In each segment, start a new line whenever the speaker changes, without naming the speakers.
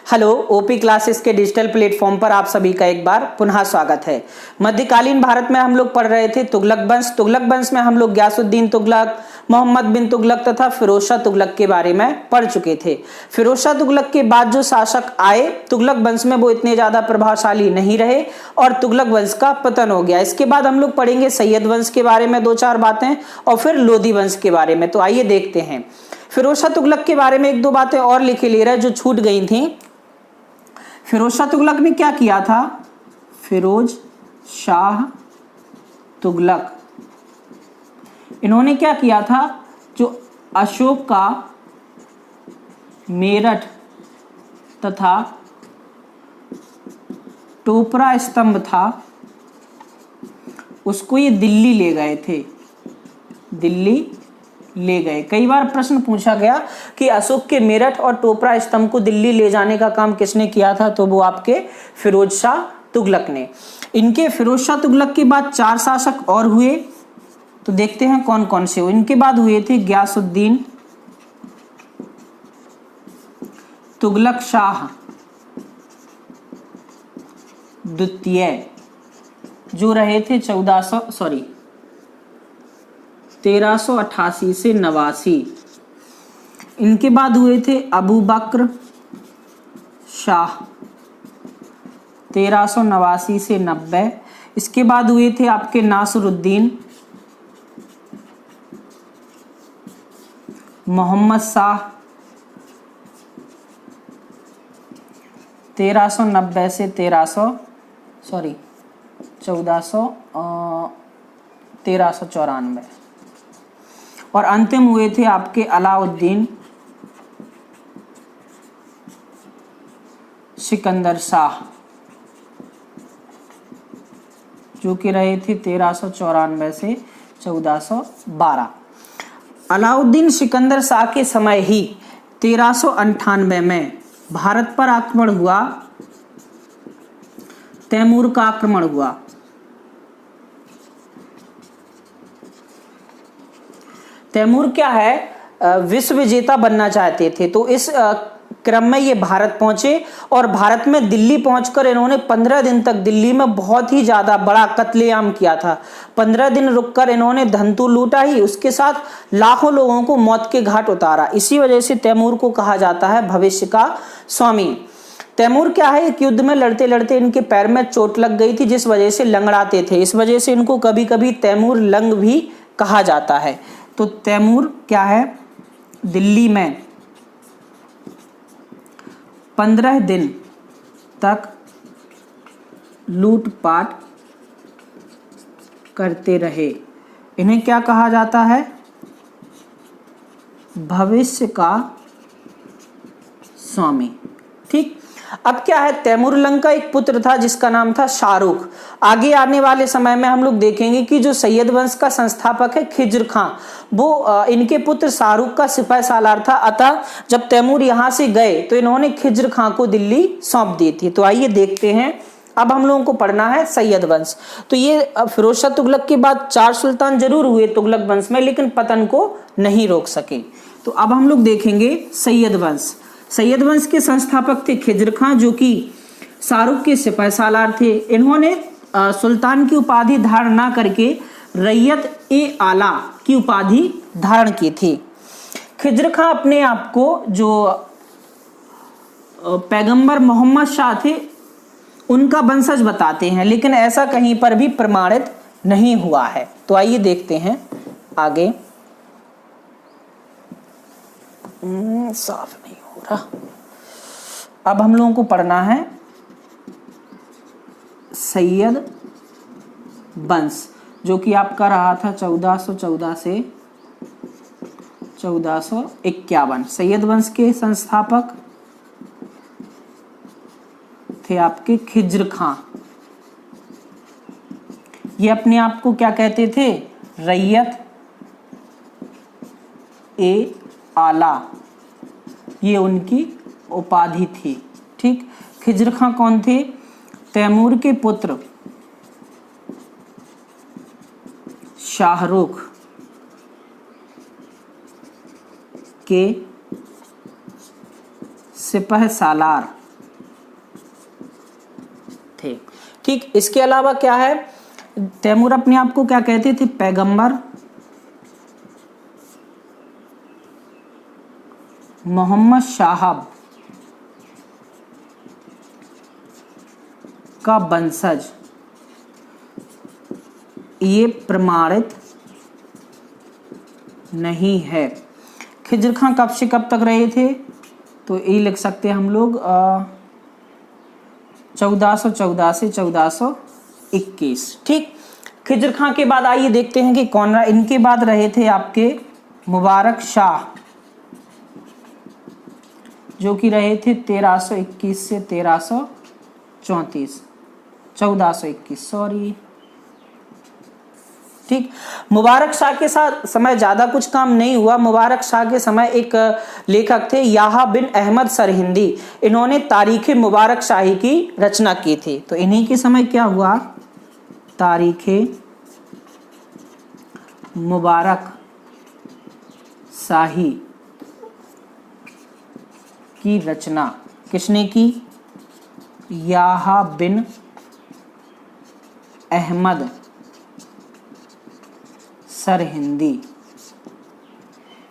Hello, OP classes के digital platform पर आप सभी का एक बार पुनः स्वागत है। मध्यकालीन भारत में हम लोग पढ़ रहे थे तुगलक वंश। तुगलक वंश में हम लोग गयासुद्दीन तुगलक, मोहम्मद बिन तुगलक तथा फिरोज शाह तुगलक के बारे में पढ़ चुके थे। फिरोज शाह तुगलक के बाद जो शासक आए तुगलक वंश में वो इतने ज्यादा प्रभावशाली नहीं रहे और तुगलक वंश का पतन हो गया। इसके बाद हम लोग पढ़ेंगे सैयद वंश के बारे में दो चार बातें और फिर लोधी वंश के बारे में। तो आइए देखते हैं। फिरोज शाह तुगलक के बारे में एक दो बातें और लिखे ले रहे जो छूट गई थी। फिरोज शाह तुगलक ने क्या किया था? फिरोज शाह तुगलक इन्होंने क्या किया था? जो अशोक का मेरठ तथा टोपरा स्तंभ था उसको ये दिल्ली ले गए थे। दिल्ली ले गए। कई बार प्रश्न पूछा गया कि अशोक के मेरठ और टोपरा स्तंभ को दिल्ली ले जाने का काम किसने किया था? तो वो आपके फिरोज शाह तुगलक ने। इनके फिरोज शाह तुगलक के बाद चार शासक और हुए, तो देखते हैं कौन कौन से हुए। इनके बाद हुए थे गयासुद्दीन तुगलक शाह द्वितीय, जो रहे थे 1388 से 89। इनके बाद हुए थे अबू बकर शाह 1389 से 90। इसके बाद हुए थे आपके नासिरुद्दीन मोहम्मद शाह 1390 से 1394। और अंतिम हुए थे आपके अलाउद्दीन सिकंदर शाह, जो कि रहे थे 1394 से 1412। अलाउद्दीन सिकंदर शाह के समय ही 1398 में भारत पर आक्रमण हुआ, तैमूर का आक्रमण हुआ। तैमूर क्या है? विश्व विजेता बनना चाहते थे। तो इस क्रम में ये भारत पहुंचे और भारत में दिल्ली पहुंचकर इन्होंने 15 दिन तक दिल्ली में बहुत ही ज्यादा बड़ा कत्लेआम किया था। 15 दिन रुककर इन्होंने धन तो लूटा ही, उसके साथ लाखों लोगों को मौत के घाट उतारा। इसी वजह से तैमूर को कहा जाता है भविष्य का स्वामी। तैमूर क्या है? एक युद्ध में लड़ते लड़ते इनके पैर में चोट लग गई थी जिस वजह से लंगड़ाते थे। इस वजह से इनको कभी कभी तैमूर लंग भी कहा जाता है। तो तैमूर क्या है? दिल्ली में 15 दिन तक लूटपाट करते रहे। इन्हें क्या कहा जाता है? भविष्य का स्वामी। ठीक। अब क्या है? तैमूर लंग का एक पुत्र था जिसका नाम था शाहरुख। आगे आने वाले समय में हम लोग देखेंगे कि जो सैयद वंश का संस्थापक है खिज्र खां, वो इनके पुत्र शाहरुख का सिपाही सालार था। अतः जब तैमूर यहां से गए तो इन्होंने खिज्र खां को दिल्ली सौंप दी थी। तो आइए देखते हैं। अब हम लोगों को पढ़ना है सैयद वंश। तो ये फिरोज शाह तुगलक के बाद 4 सुल्तान जरूर हुए तुगलक वंश में, लेकिन पतन को नहीं रोक सके। तो अब हम लोग देखेंगे सैयद वंश। सैयद वंश के संस्थापक थे खिज्र खां, जो कि शाहरुख के सिपाही सालार थे। इन्होंने सुल्तान की उपाधि धारण ना करके रैयत ए आला की उपाधि धारण की थी। खिज्र खां अपने आप को जो पैगंबर मोहम्मद शाह थे उनका वंशज बताते हैं, लेकिन ऐसा कहीं पर भी प्रमाणित नहीं हुआ है। तो आइए देखते हैं आगे। साफ नहीं हो रहा। अब हम लोगों को पढ़ना है सैयद वंश, जो कि आपका रहा था 1414 से 1451। सैयद वंश के संस्थापक थे आपके खिज्र खां। ये अपने आप को क्या कहते थे? रैयत ए आला, ये उनकी उपाधि थी। ठीक। खिज्र खां कौन थे? तैमूर के पुत्र शाहरुख के सिपह सालार थे। ठीक, इसके अलावा क्या है, तैमूर अपने आप को क्या कहते थे, पैगंबर मोहम्मद साहब का वंशज, ये प्रमाणित नहीं है। खिज्र खां कब से कब तक रहे थे, तो ये लिख सकते हैं हम लोग 1414 से 1421। ठीक, खिज्र खां के बाद आइए देखते हैं कि कौन रहा। इनके बाद रहे थे आपके मुबारक शाह, जो कि रहे थे 1321 से 1334, 1421 सॉरी। ठीक, मुबारक शाह के साथ समय ज्यादा कुछ काम नहीं हुआ। मुबारक शाह के समय एक लेखक थे याहा बिन अहमद सरहिंदी, इन्होंने तारीख मुबारक शाही की रचना की थी। तो इन्हीं के समय क्या हुआ, तारीख मुबारक शाही की रचना किसने की, याहा बिन अहमद सरहिंदी।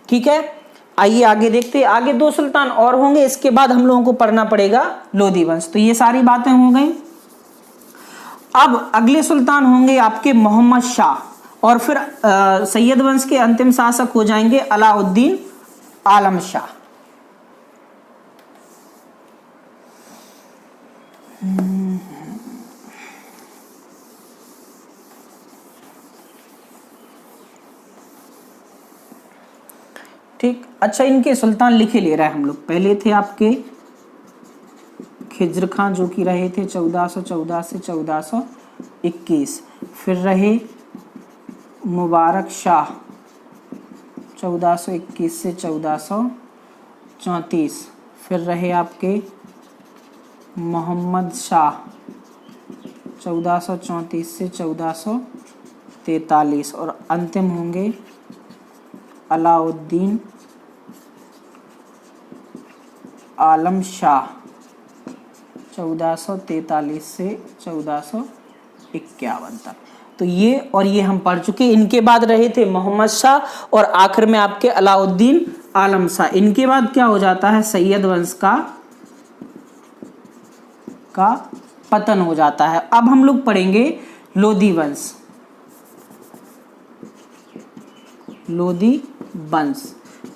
ठीक है, आइए आगे देखते हैं। आगे 2 सुल्तान और होंगे, इसके बाद हम लोगों को पढ़ना पड़ेगा लोधी वंश। तो ये सारी बातें हो गई। अब अगले सुल्तान होंगे आपके मोहम्मद शाह, और फिर सैयद वंश के अंतिम शासक हो जाएंगे अलाउद्दीन आलम शाह। ठीक, अच्छा इनके सुल्तान लिखे ले रहा है हम लोग। पहले थे आपके खिज्र खां, जो कि रहे थे 1414 से 1421। फिर रहे मुबारक शाह 1421 से 1434। फिर रहे आपके मोहम्मद शाह 1434 से 1443, और अंतिम होंगे अलाउद्दीन आलम शाह 1443 से 1451 तक। तो ये और ये हम पढ़ चुके। इनके बाद रहे थे मोहम्मद शाह, और आखिर में आपके अलाउद्दीन आलम शाह। इनके बाद क्या हो जाता है, सैयद वंश का पतन हो जाता है। अब हम लोग पढ़ेंगे लोधी वंश। लोधी वंश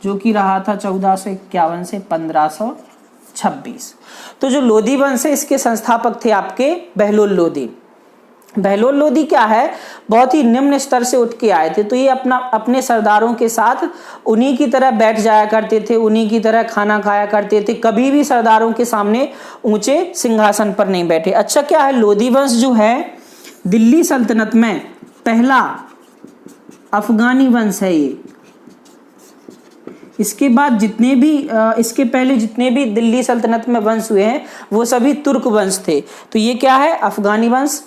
जो कि रहा था 1451 से 1526। तो जो लोधी वंश है, इसके संस्थापक थे आपके बहलोल लोधी। बहलोल लोधी क्या है, बहुत ही निम्न स्तर से उठ के आए थे। तो ये अपने सरदारों के साथ उन्हीं की तरह बैठ जाया करते थे, उन्हीं की तरह खाना खाया करते थे। कभी भी सरदारों के सामने ऊंचे सिंहासन पर नहीं बैठे। अच्छा क्या है, लोधी वंश जो है दिल्ली सल्तनत में पहला अफगानी वंश है ये। इसके बाद जितने भी इसके पहले जितने भी दिल्ली सल्तनत में वंश हुए हैं वो सभी तुर्क वंश थे। तो ये क्या है, अफगानी वंश।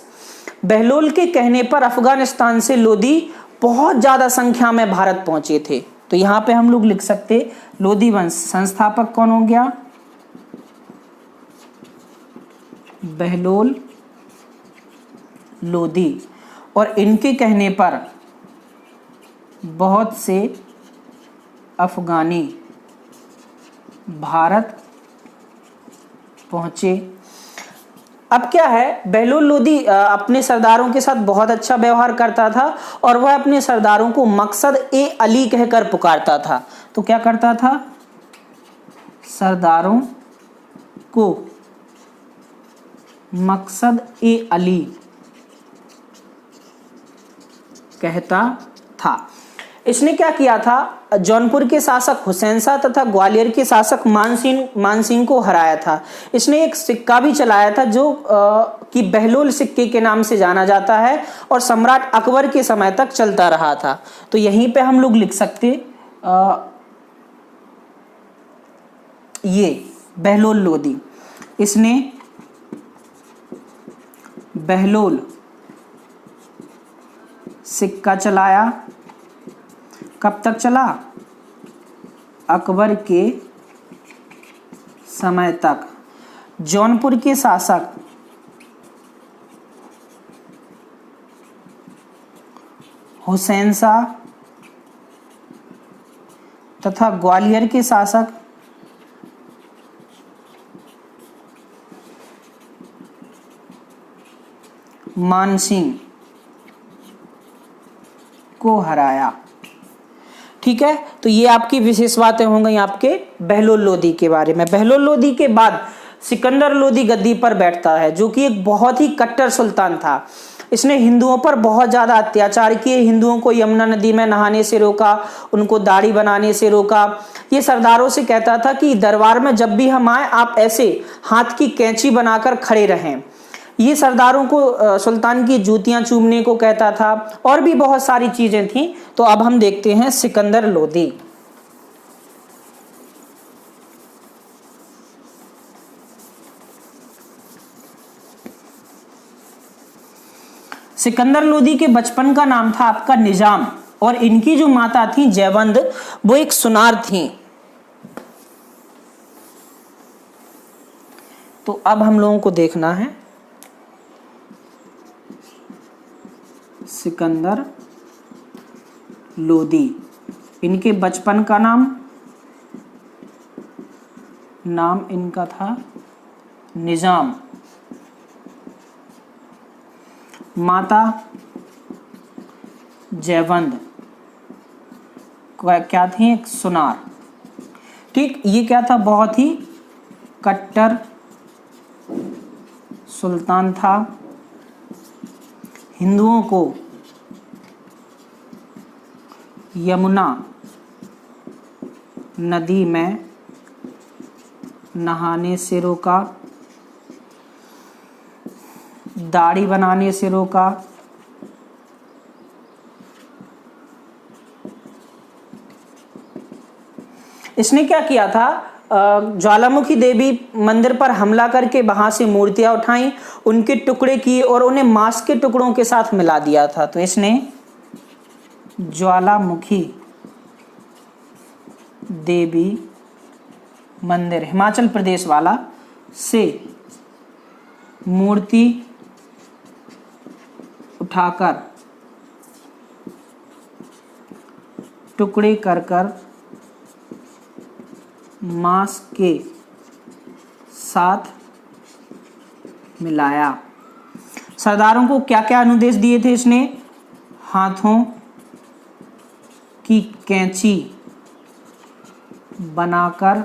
बहलोल के कहने पर अफगानिस्तान से लोधी बहुत ज्यादा संख्या में भारत पहुंचे थे। तो यहां पे हम लोग लिख सकते लोधी वंश संस्थापक कौन हो गया, बहलोल लोधी। और इनके कहने पर बहुत से अफगानी भारत पहुंचे। अब क्या है, बहलोल लोधी अपने सरदारों के साथ बहुत अच्छा व्यवहार करता था, और वह अपने सरदारों को मकसद ए अली कहकर पुकारता था। तो क्या करता था, सरदारों को मकसद ए अली कहता था। इसने क्या किया था, जौनपुर के शासक हुसैन शाह तथा ग्वालियर के शासक मानसिंह को हराया था। इसने एक सिक्का भी चलाया था जो कि बहलोल सिक्के के नाम से जाना जाता है, और सम्राट अकबर के समय तक चलता रहा था। तो यहीं पे हम लोग लिख सकते ये बहलोल लोधी। इसने बहलोल सिक्का चलाया। कब तक चला, अकबर के समय तक। जौनपुर के शासक हुसैन शाह तथा ग्वालियर के शासक मानसिंह को हराया। ठीक है, तो ये आपकी विशेष बातें हो गई आपके बहलोल लोदी के बारे में। बहलोल लोदी के बाद सिकंदर लोदी गद्दी पर बैठता है, जो कि एक बहुत ही कट्टर सुल्तान था। इसने हिंदुओं पर बहुत ज्यादा अत्याचार किए, हिंदुओं को यमुना नदी में नहाने से रोका, उनको दाढ़ी बनाने से रोका। ये सरदारों से कहता था कि दरबार में जब भी हम आए आप ऐसे हाथ की कैंची बनाकर खड़े रहें। ये सरदारों को सुल्तान की जूतियां चूमने को कहता था, और भी बहुत सारी चीजें थी। तो अब हम देखते हैं सिकंदर लोदी। सिकंदर लोदी के बचपन का नाम था आपका निजाम, और इनकी जो माता थी जयवंद, वो एक सुनार थी। तो अब हम लोगों को देखना है सिकंदर लोदी, इनके बचपन का नाम इनका था निजाम, माता जयवंद क्या थी, एक सुनार। ठीक, ये क्या था, बहुत ही कट्टर सुल्तान था, हिंदुओं को यमुना नदी में नहाने से रोका, दाढ़ी बनाने से रोका, इसने क्या किया था, ज्वालामुखी देवी मंदिर पर हमला करके वहां से मूर्तियां उठाई, उनके टुकड़े किए और उन्हें मांस के टुकड़ों के साथ मिला दिया था। तो इसने ज्वालामुखी देवी मंदिर हिमाचल प्रदेश वाला से मूर्ति उठाकर टुकड़े कर कर मांस के साथ मिलाया। सरदारों को क्या क्या अनुदेश दिए थे इसने, हाथों की कैंची बनाकर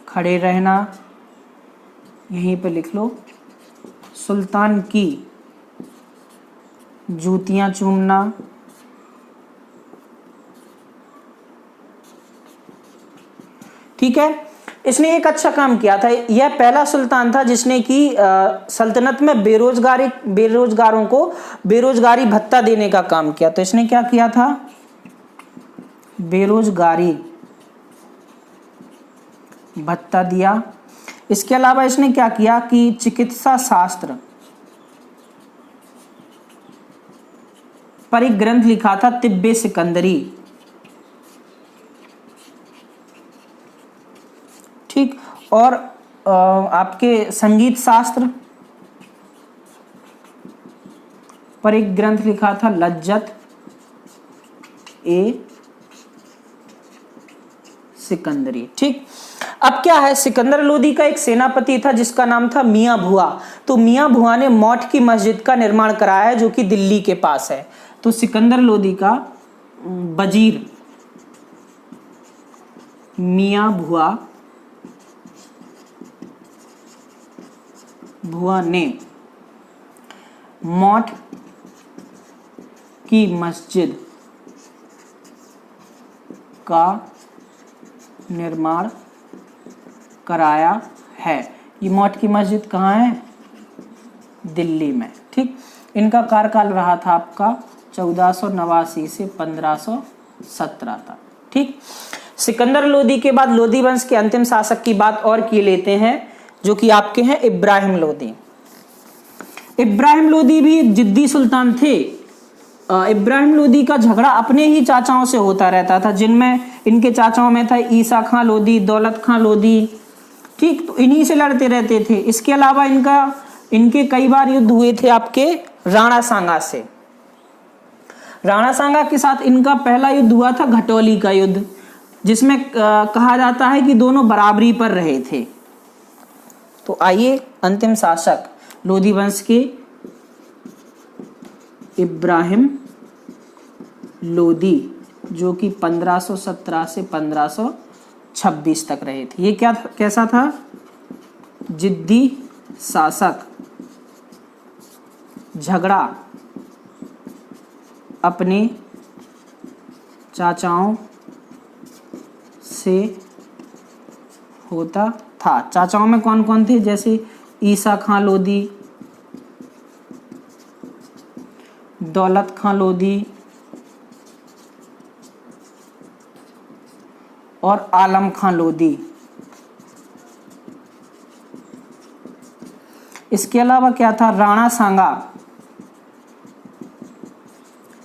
खड़े रहना, यहीं पे लिख लो, सुल्तान की जूतियां चूमना, ठीक है। इसने एक अच्छा काम किया था, यह पहला सुल्तान था जिसने कि सल्तनत में बेरोजगारों को बेरोजगारी भत्ता देने का काम किया। तो इसने क्या किया था, बेरोजगारी भत्ता दिया। इसके अलावा इसने क्या किया कि चिकित्सा शास्त्र पर एक ग्रंथ लिखा था, तिब्बे सिकंदरी, ठीक। और आपके संगीत शास्त्र पर एक ग्रंथ लिखा था, लज्जत ए सिकंदरी, ठीक। अब क्या है, सिकंदर लोदी का एक सेनापति था जिसका नाम था मियां भुआ। तो मियां भुआ ने मौठ की मस्जिद का निर्माण कराया है जो कि दिल्ली के पास है। तो सिकंदर लोदी का वजीर मियां भुआ ने मौठ की मस्जिद का निर्माण कराया है। ये मौठ की मस्जिद कहाँ है, दिल्ली में, ठीक। इनका कार्यकाल रहा था आपका 1489 से 1517 तक, ठीक। सिकंदर लोदी के बाद लोदी वंश के अंतिम शासक की बात और की लेते हैं जो कि आपके हैं इब्राहिम लोदी। इब्राहिम लोदी भी एक जिद्दी सुल्तान थे। इब्राहिम लोदी का झगड़ा अपने ही चाचाओं से होता रहता था, जिनमें इनके चाचाओं में था ईसा खां लोदी, दौलत खां लोदी, ठीक। तो इन्हीं से लड़ते रहते थे। इसके अलावा इनके कई बार युद्ध हुए थे आपके राणा सांगा से। राणा सांगा के साथ इनका पहला युद्ध हुआ था घटोली का युद्ध, जिसमें कहा जाता है कि दोनों बराबरी पर रहे थे। तो आइए अंतिम शासक लोधी वंश के इब्राहिम लोदी, जो कि 1517 से 1526 तक रहे थे। ये क्या कैसा था? जिद्दी शासक, झगड़ा अपने चाचाओं से होता था। चाचाओं में कौन कौन थे? जैसे ईसा खां लोदी, दौलत खां लोदी और आलम खां लोदी। इसके अलावा क्या था? राणा सांगा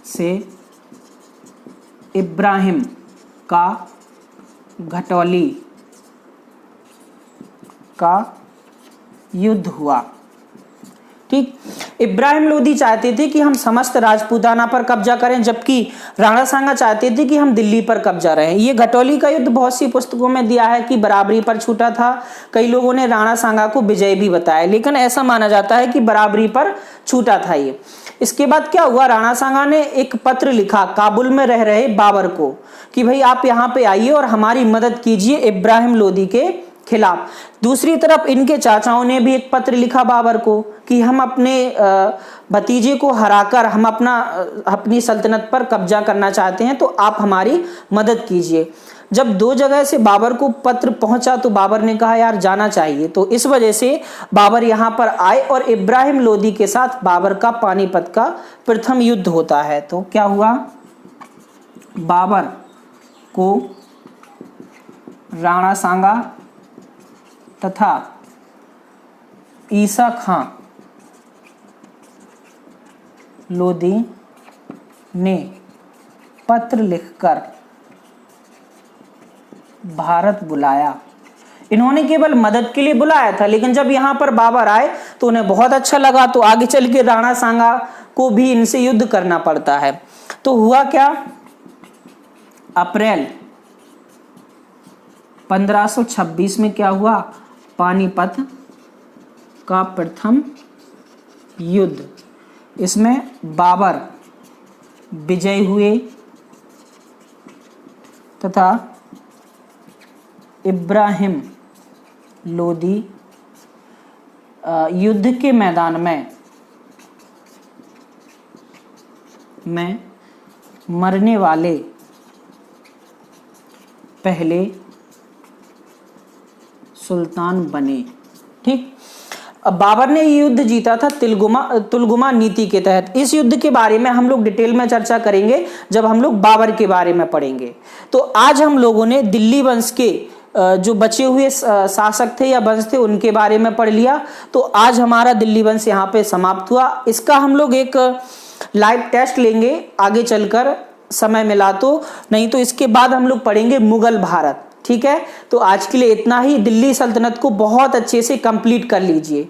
से इब्राहिम का घटोली का युद्ध हुआ। ठीक, इब्राहिम लोदी चाहते थे कि हम समस्त राजपूताना पर कब्जा करें, जबकि राणा सांगा चाहते थे कि हम दिल्ली पर कब्जा रहें। ये घटोली का युद्ध बहुत सी पुस्तकों में दिया है कि बराबरी पर छूटा था। कई लोगों ने राणा सांगा को विजय भी बताया, लेकिन ऐसा माना जाता है कि बराबरी पर छूटा था ये। इसके बाद क्या हुआ? राणा सांगा ने एक पत्र लिखा काबुल में रह रहे बाबर को कि भाई आप यहाँ पे आइए और हमारी मदद कीजिए इब्राहिम लोदी के खिलाफ। दूसरी तरफ इनके चाचाओं ने भी एक पत्र लिखा बाबर को कि हम अपने भतीजे को हराकर हम अपनी सल्तनत पर कब्जा करना चाहते हैं, तो आप हमारी मदद कीजिए। जब दो जगह से बाबर को पत्र पहुंचा तो बाबर ने कहा यार जाना चाहिए, तो इस वजह से बाबर यहाँ पर आए और इब्राहिम लोदी के साथ बाबर का पानीपत का प्रथम युद्ध होता है। तो क्या हुआ? बाबर को राणा सांगा तथा ईसा खां लोदी ने पत्र लिखकर भारत बुलाया। इन्होंने केवल मदद के लिए बुलाया था, लेकिन जब यहां पर बाबर आए तो उन्हें बहुत अच्छा लगा, तो आगे चल के राणा सांगा को भी इनसे युद्ध करना पड़ता है। तो हुआ क्या? अप्रैल 1526 में क्या हुआ? पानीपत का प्रथम युद्ध। इसमें बाबर विजयी हुए तथा इब्राहिम लोदी युद्ध के मैदान में मरने वाले पहले सुल्तान बने। ठीक, अब बाबर ने ये युद्ध जीता था तुलगुमा नीति के तहत। इस युद्ध के बारे में हम लोग डिटेल में चर्चा करेंगे जब हम लोग बाबर के बारे में पढ़ेंगे। तो आज हम लोगों ने दिल्ली वंश के जो बचे हुए शासक थे या वंश थे उनके बारे में पढ़ लिया। तो आज हमारा दिल्ली वंश यहाँ पे समाप्त हुआ। इसका हम लोग एक लाइव टेस्ट लेंगे आगे चलकर, समय मिला तो, नहीं तो इसके बाद हम लोग पढ़ेंगे मुगल भारत। ठीक है, तो आज के लिए इतना ही। दिल्ली सल्तनत को बहुत अच्छे से कंप्लीट कर लीजिए।